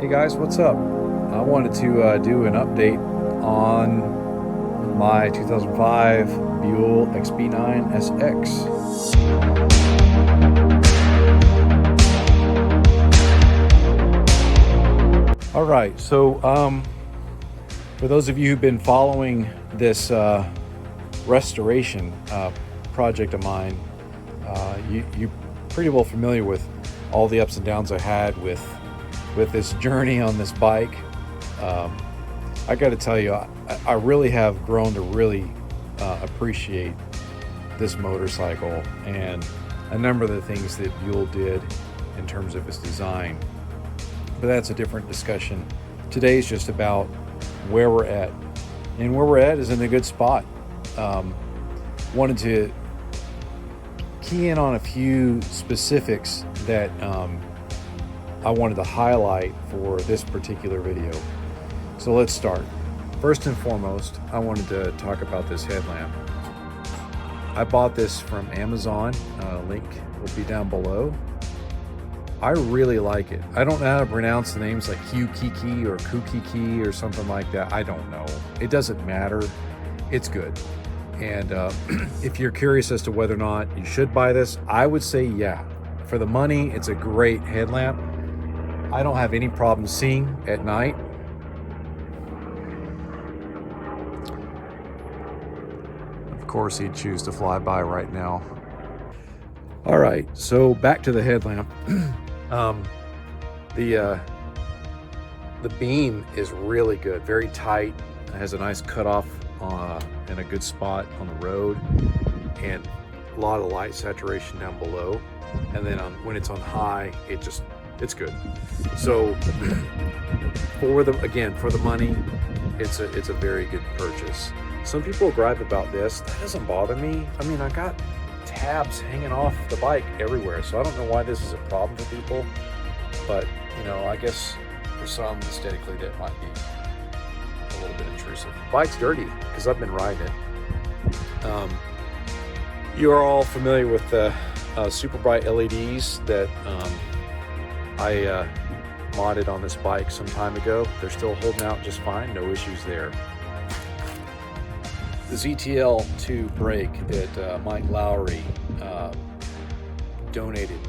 Hey guys, what's up? I wanted to do an update on my 2005 Buell XB9 SX. All right, so for those of you who've been following this restoration project of mine, you're pretty well familiar with all the ups and downs I had with this journey on this bike. I got to tell you, I really have grown to really appreciate this motorcycle and a number of the things that Buell did in terms of its design. But that's a different discussion. Today's just about where we're at. And where we're at is in a good spot. Wanted to key in on a few specifics that I wanted to highlight for this particular video. So let's start. First and foremost, I wanted to talk about this headlamp. I bought this from Amazon. Link will be down below. I really like it. I don't know how to pronounce the names like Kiki or Kukiki or something like that. I don't know. It doesn't matter. It's good. And if you're curious as to whether or not you should buy this, I would say yeah. For the money, it's a great headlamp. I don't have any problem seeing at night. Of course, he'd choose to fly by right now. All right, so back to the headlamp. The beam is really good, very tight. It has a nice cutoff and a good spot on the road, and a lot of light saturation down below. And then when it's on high, it's good. So for the money, it's a very good purchase. Some people gripe about this. That doesn't bother me. I mean, I got tabs hanging off the bike everywhere, so I don't know why this is a problem for people. But you know, I guess for some aesthetically that might be a little bit intrusive. Bike's dirty because I've been riding it. You are all familiar with the super bright LEDs that I modded on this bike some time ago. They're still holding out just fine, no issues there. The ZTL2 brake that Mike Lowry donated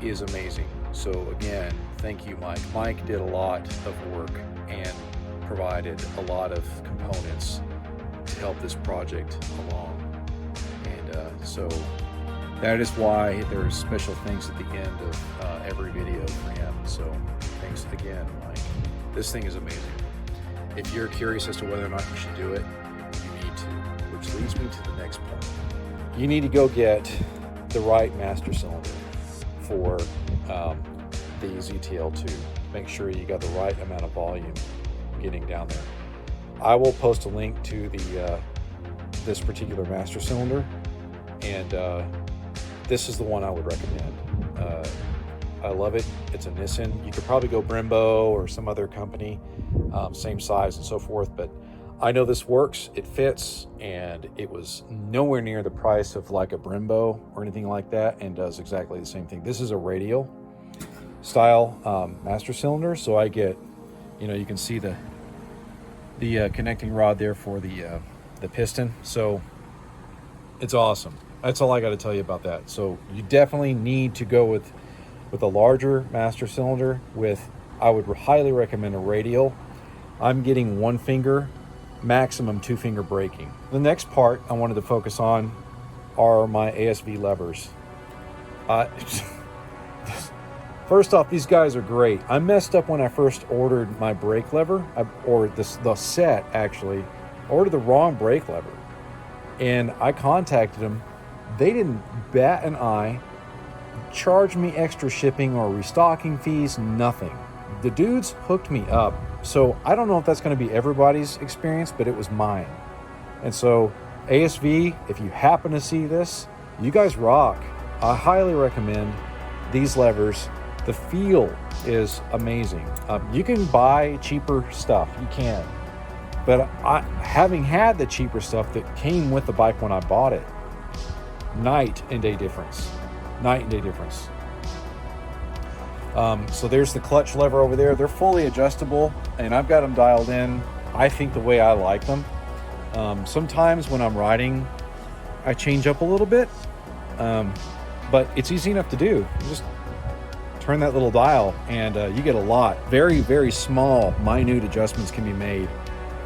is amazing. So again, thank you, Mike. Mike did a lot of work and provided a lot of components to help this project along. And so that is why there's special things at the end of every video for him. So thanks again, Mike. This thing is amazing. If you're curious as to whether or not you should do it, you need to, which leads me to the next point. You need to go get the right master cylinder for the ZTL2. Make sure you got the right amount of volume getting down there. I will post a link to the this particular master cylinder, and this is the one I would recommend. I love it. It's a Nissan. You could probably go Brembo or some other company, same size and so forth, but I know this works, it fits, and it was nowhere near the price of like a Brembo or anything like that, and does exactly the same thing. This is a radial style master cylinder, so I get, you know, you can see the connecting rod there for the piston, so it's awesome. That's all I got to tell you about that. So you definitely need to go with a larger master cylinder. I would highly recommend a radial. I'm getting 1 finger, maximum 2 finger braking. The next part I wanted to focus on are my ASV levers. First off, these guys are great. I messed up when I first ordered my brake lever, or the set actually. I ordered the wrong brake lever, and I contacted them. They didn't bat an eye, charged me extra shipping or restocking fees, nothing. The dudes hooked me up. So I don't know if that's going to be everybody's experience, but it was mine. And so ASV, if you happen to see this, you guys rock. I highly recommend these levers. The feel is amazing. You can buy cheaper stuff, you can. But having had the cheaper stuff that came with the bike when I bought it, night and day difference. So there's the clutch lever over there. They're fully adjustable, and I've got them dialed in, I think, the way I like them. Sometimes when I'm riding, I change up a little bit, but it's easy enough to do. You just turn that little dial, and you get a lot. Very, very small, minute adjustments can be made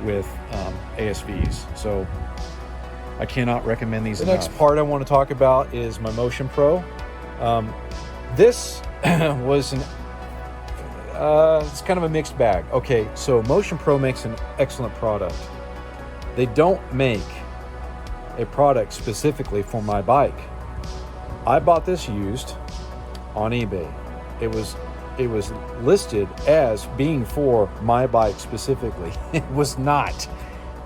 with ASVs. So I cannot recommend these enough. The next part I want to talk about is my Motion Pro. This was it's kind of a mixed bag. Okay, so Motion Pro makes an excellent product. They don't make a product specifically for my bike. I bought this used on eBay. It was listed as being for my bike specifically. It was not.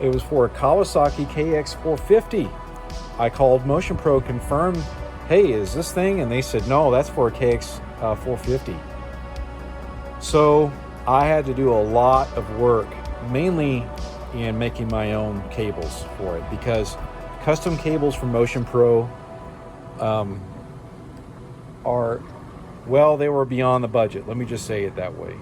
It was for a Kawasaki KX450. I called Motion Pro, confirmed, hey, is this thing? And they said, no, that's for a KX450. So I had to do a lot of work, mainly in making my own cables for it, because custom cables from Motion Pro are, well, they were beyond the budget. Let me just say it that way.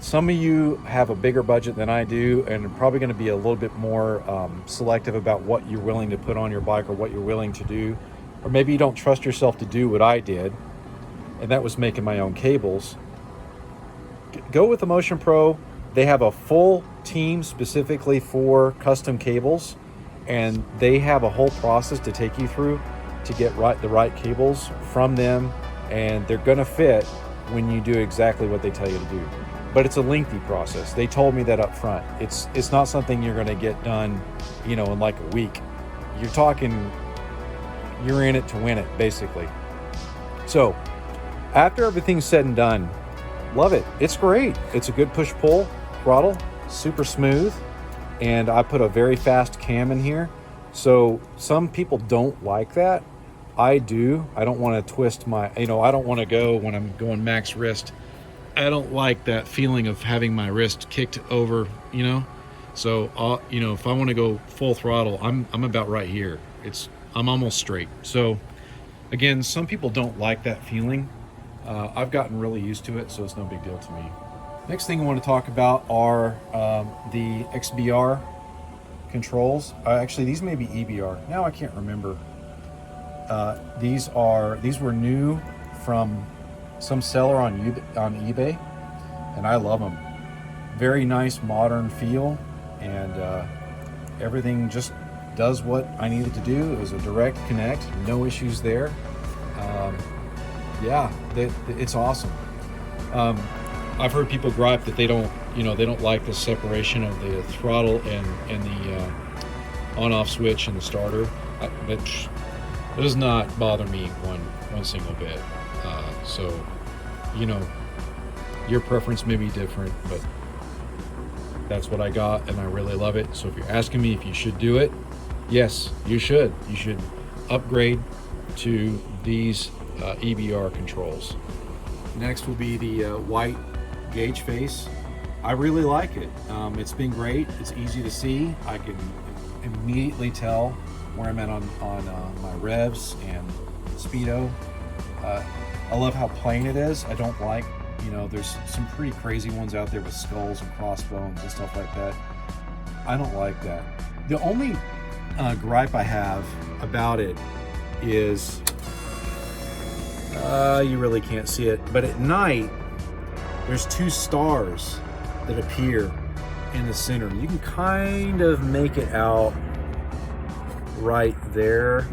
Some of you have a bigger budget than I do, and are probably going to be a little bit more selective about what you're willing to put on your bike or what you're willing to do. Or maybe you don't trust yourself to do what I did, and that was making my own cables. Go with the Motion Pro. They have a full team specifically for custom cables, and they have a whole process to take you through to get the right cables from them, and they're going to fit when you do exactly what they tell you to do. But it's a lengthy process. They told me that up front. It's not something you're going to get done, in like a week. You're talking, you're in it to win it, basically. So after everything's said and done, love it. It's great. It's a good push-pull throttle, super smooth, and I put a very fast cam in here. So some people don't like that. I do. I don't want to twist my, I don't want to go when I'm going max wrist. I don't like that feeling of having my wrist kicked over, So, if I want to go full throttle, I'm about right here. I'm almost straight. So again, some people don't like that feeling. I've gotten really used to it, so it's no big deal to me. Next thing I want to talk about are the XBR controls. Actually, these may be EBR. Now I can't remember. These were new from some seller on eBay, and I love them. Very nice modern feel, and everything just does what I needed to do. It was a direct connect, no issues there. It's awesome. I've heard people gripe that they don't like the separation of the throttle and the on-off switch and the starter. But it does not bother me one single bit. So, your preference may be different, but that's what I got, and I really love it. So if you're asking me if you should do it, yes, you should. You should upgrade to these EBR controls. Next will be the white gauge face. I really like it. It's been great. It's easy to see. I can immediately tell where I'm at on my revs and speedo. I love how plain it is. I don't like, there's some pretty crazy ones out there with skulls and crossbones and stuff like that. I don't like that. The only gripe I have about it is, you really can't see it, but at night, there's two stars that appear in the center. You can kind of make it out right there.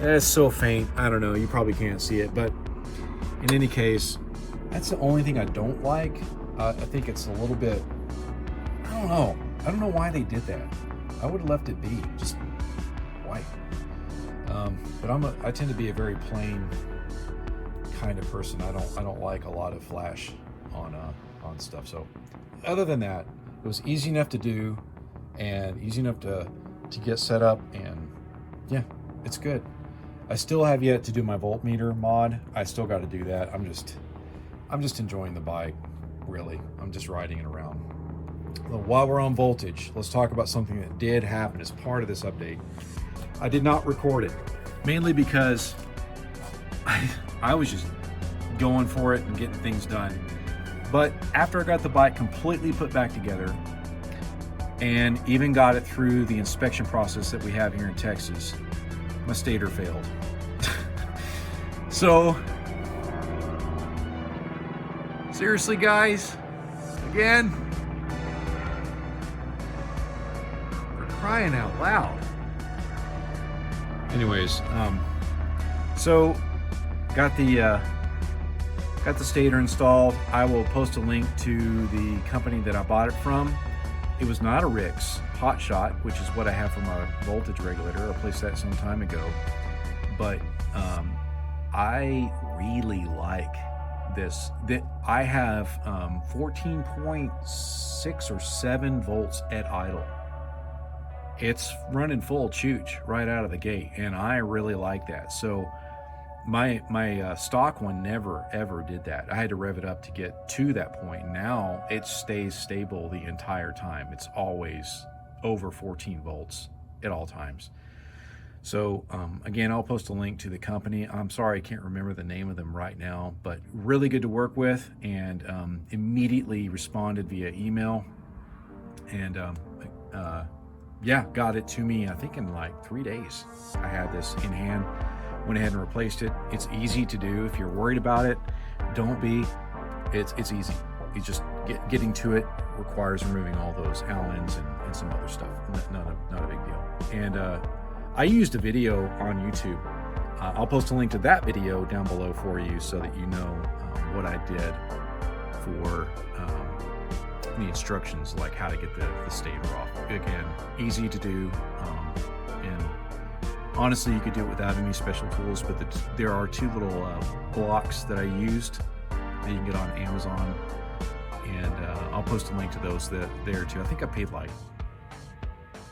It's so faint, I don't know, you probably can't see it, but in any case, that's the only thing I don't like. I think it's a little bit, I don't know why they did that. I would have left it be, just white. But I tend to be a very plain kind of person. I don't like a lot of flash on stuff. So other than that, it was easy enough to do and easy enough to get set up, and yeah, it's good. I still have yet to do my voltmeter mod. I still got to do that. I'm just enjoying the bike, really. I'm just riding it around. Well, while we're on voltage, let's talk about something that did happen as part of this update. I did not record it, mainly because I was just going for it and getting things done. But after I got the bike completely put back together and even got it through the inspection process that we have here in Texas, my stator failed. So, seriously guys, again, we're crying out loud. Anyways, so got the stator installed. I will post a link to the company that I bought it from. It was not a Rix Hot Shot, which is what I have for my voltage regulator. I replaced that some time ago. But I really like this. I have 14.6 or 7 volts at idle. It's running full chooch right out of the gate, and I really like that. So my stock one never ever did that. I had to rev it up to get to that point. Now it stays stable the entire time. It's always over 14 volts at all times. So again, I'll post a link to the company. I'm sorry I can't remember the name of them right now, but really good to work with, and immediately responded via email, and yeah, got it to me I think in like 3 days. I had this in hand, went ahead and replaced it. It's easy to do. If you're worried about it, don't be. It's easy. You just getting to it requires removing all those Allens and some other stuff. Not a big deal. And I used a video on YouTube. I'll post a link to that video down below for you so that you know what I did for the instructions, like how to get the stator off. Again, easy to do, and honestly you could do it without any special tools, but there are 2 little blocks that I used that you can get on Amazon, and I'll post a link to those there too. I think I paid like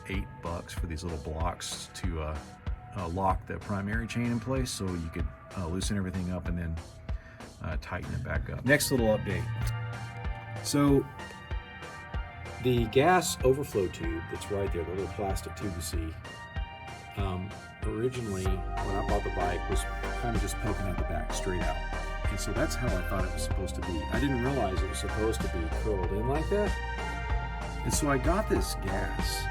$8 for these little blocks to lock the primary chain in place, so you could loosen everything up and then tighten it back up. Next little update. So the gas overflow tube that's right there, the little plastic tube you see, originally when I bought the bike was kind of just poking out the back straight out. And so that's how I thought it was supposed to be. I didn't realize it was supposed to be curled in like that. And so I got this gas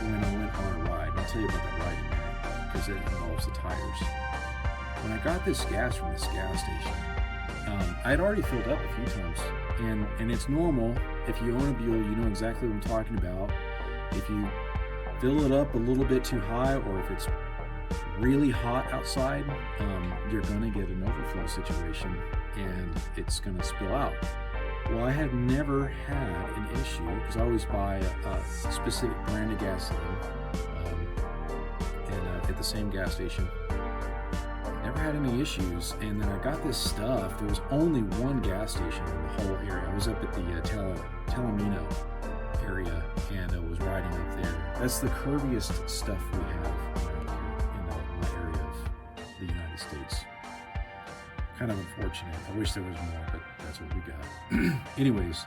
when I went on a ride. I'll tell you about that ride in a minute because it involves the tires. When I got this gas from this gas station, I had already filled up a few times, and it's normal. If you own a Buell, you know exactly what I'm talking about. If you fill it up a little bit too high, or if it's really hot outside, you're going to get an overflow situation and it's going to spill out. Well, I had never had an issue because I always buy a specific brand of gasoline at the same gas station. Never had any issues, and then I got this stuff. There was only one gas station in the whole area. I was up at the Talamina area, and I was riding up there. That's the curviest stuff we have around here in my area of the United States. Kind of unfortunate. I wish there was more, but that's what we got. Anyways,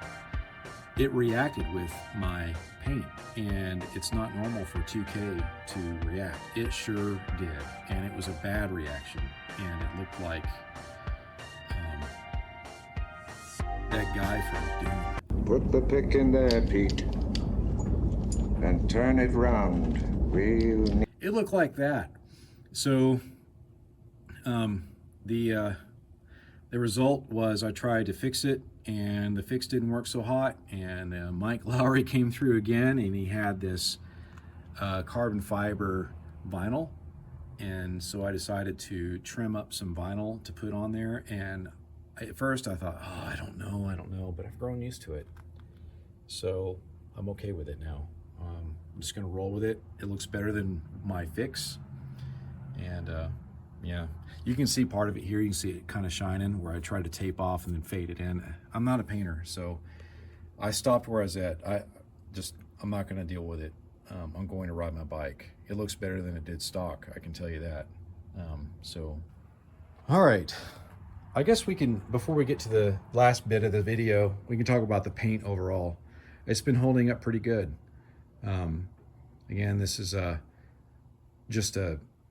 it reacted with my paint, and it's not normal for 2K to react. It sure did, and it was a bad reaction, and it looked like that guy from Doom. Put the pick in there, Pete, and turn it round real neat. It looked like that. So the result was I tried to fix it, and the fix didn't work so hot, and Mike Lowry came through again, and he had this carbon fiber vinyl, and so I decided to trim up some vinyl to put on there. And at first I thought, oh, I don't know, but I've grown used to it, so I'm okay with it now. I'm just gonna roll with it. It looks better than my fix, and yeah, you can see part of it here. You can see it kind of shining where I tried to tape off and then fade it in. I'm not a painter, so I stopped where I was at. I'm not going to deal with it. I'm going to ride my bike. It looks better than it did stock, I can tell you that. All right, I guess we can, before we get to the last bit of the video, we can talk about the paint overall. It's been holding up pretty good. Again, this is just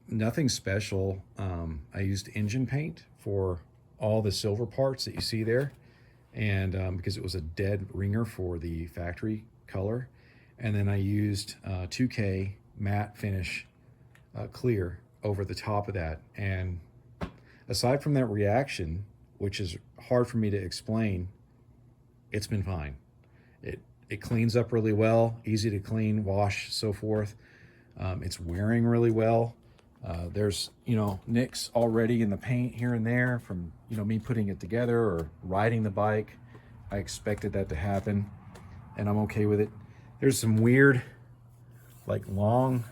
nothing special. I used engine paint for all the silver parts that you see there, and because it was a dead ringer for the factory color. And then I used 2K matte finish clear over the top of that. And aside from that reaction, which is hard for me to explain, it's been fine. It cleans up really well, easy to clean, wash, so forth. It's wearing really well. There's, nicks already in the paint here and there from, me putting it together or riding the bike. I expected that to happen, and I'm okay with it. There's some weird, like, long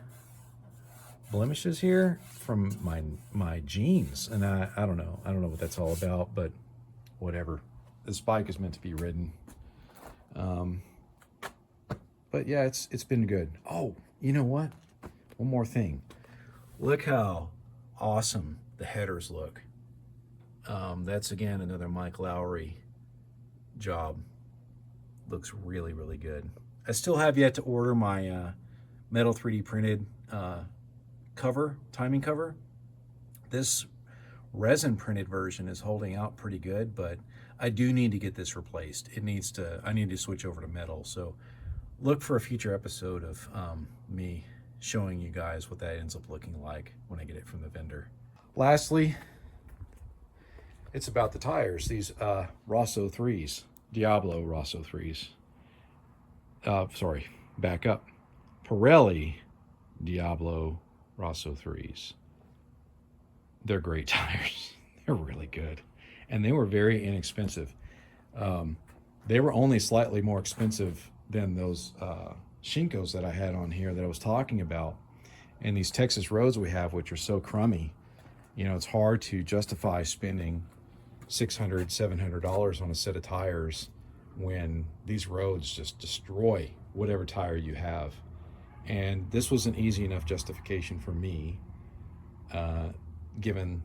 blemishes here from my jeans, and I don't know what that's all about, but whatever. This bike is meant to be ridden. But yeah, it's been good. Oh, you know what? One more thing. Look how awesome the headers look. That's again another Mike Lowry job. Looks really, really good. I still have yet to order my metal 3D printed timing cover. This resin printed version is holding out pretty good, but I do need to get this replaced. I need to switch over to metal. So look for a future episode of me showing you guys what that ends up looking like when I get it from the vendor. Lastly, it's about the tires. These Rosso 3s, Diablo Rosso 3s. Sorry, back up. Pirelli Diablo Rosso 3s. They're great tires. They're really good. And they were very inexpensive. They were only slightly more expensive than those Shinkos that I had on here that I was talking about. And these Texas roads we have, which are so crummy, it's hard to justify spending $600, $700 on a set of tires when these roads just destroy whatever tire you have. And this was an easy enough justification for me, given,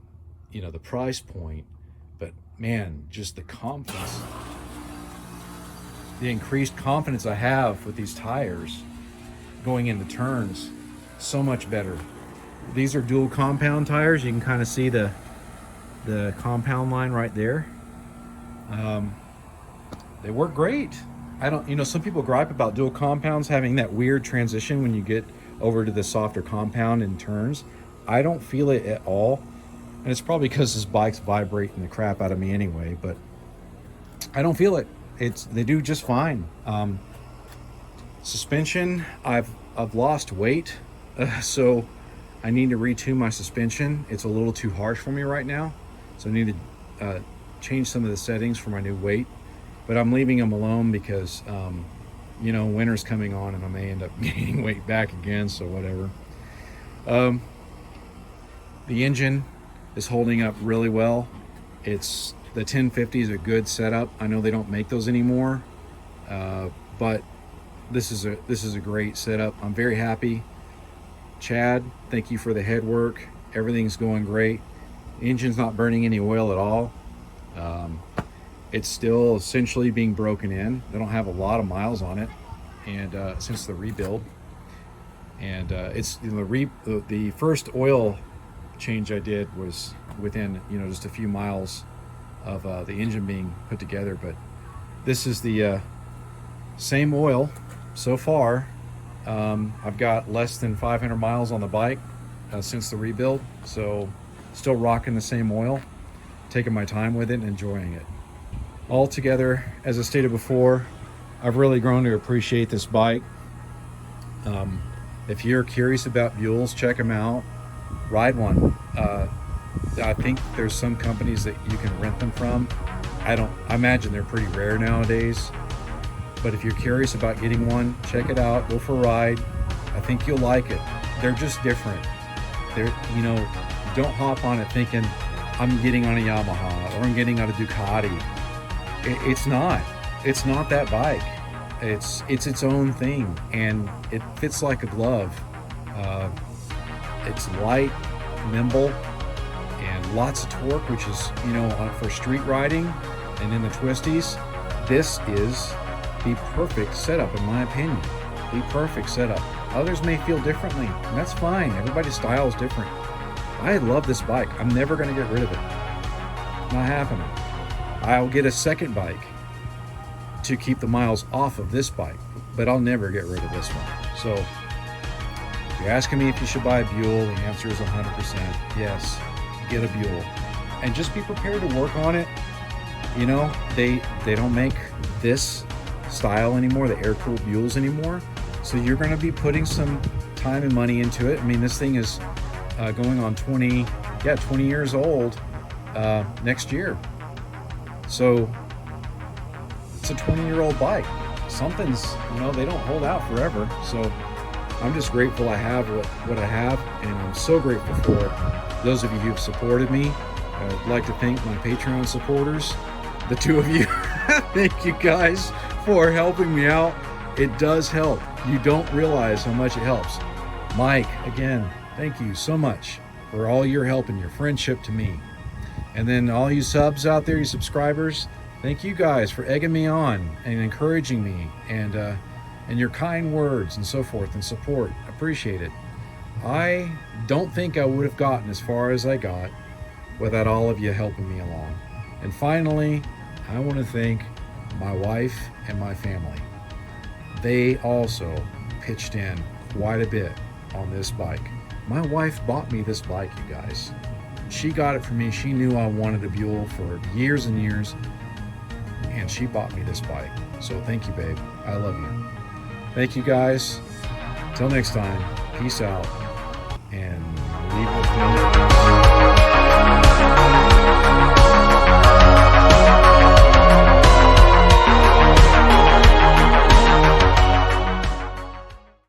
the price point. But man, just the confidence, the increased confidence I have with these tires going into turns, so much better. These are dual compound tires. You can kind of see the compound line right there. They work great. I don't, some people gripe about dual compounds having that weird transition when you get over to the softer compound in turns. I don't feel it at all. And it's probably because this bike's vibrating the crap out of me anyway, but I don't feel it. They do just fine. Suspension, I've lost weight, so I need to retune my suspension. It's a little too harsh for me right now, so I need to change some of the settings for my new weight. But I'm leaving them alone because, winter's coming on and I may end up gaining weight back again, so whatever. The engine is holding up really well. The 1050 is a good setup. I know they don't make those anymore, but this is a great setup. I'm very happy. Chad, thank you for the head work. Everything's going great. The engine's not burning any oil at all. It's still essentially being broken in. They don't have a lot of miles on it, and since the rebuild, and it's the first oil change I did was within just a few miles of the engine being put together. But this is the same oil so far. I've got less than 500 miles on the bike since the rebuild, so still rocking the same oil, taking my time with it and enjoying it. Altogether, as I stated before, I've really grown to appreciate this bike. If you're curious about Buells, check them out. Ride one. I think there's some companies that you can rent them from. I imagine they're pretty rare nowadays. But if you're curious about getting one, check it out. Go for a ride. I think you'll like it. They're just different. Don't hop on it thinking I'm getting on a Yamaha or I'm getting on a Ducati. It's not that bike. It's its own thing, and it fits like a glove. It's light, nimble, and lots of torque, which is, for street riding and in the twisties. This is the perfect setup, in my opinion. The perfect setup. Others may feel differently, and that's fine. Everybody's style is different. I love this bike. I'm never going to get rid of it. Not happening. I'll get a second bike to keep the miles off of this bike, but I'll never get rid of this one. So if you're asking me if you should buy a Buell, the answer is 100% yes. Get a Buell, and just be prepared to work on it. You know, they don't make this style anymore, the air-cooled Buells anymore. So you're going to be putting some time and money into it. I mean, this thing is going on 20 years old next year. So it's a 20-year-old bike. Something's, you know, they don't hold out forever. So I'm just grateful I have what I have, and I'm so grateful for those of you who've supported me. I'd like to thank my Patreon supporters, the two of you. Thank you guys for helping me out. It does help. You don't realize how much it helps. Mike, again, thank you so much for all your help and your friendship to me. And then all you subs out there, you subscribers, thank you guys for egging me on and encouraging me, and your kind words and so forth and support. Appreciate it. I don't think I would have gotten as far as I got without all of you helping me along. And finally, I want to thank my wife and my family. They also pitched in quite a bit on this bike. My wife bought me this bike, you guys. She got it for me. She knew I wanted a Buell for years and years, and she bought me this bike. So thank you, babe. I love you. Thank you, guys. Till next time, peace out, and leave with me.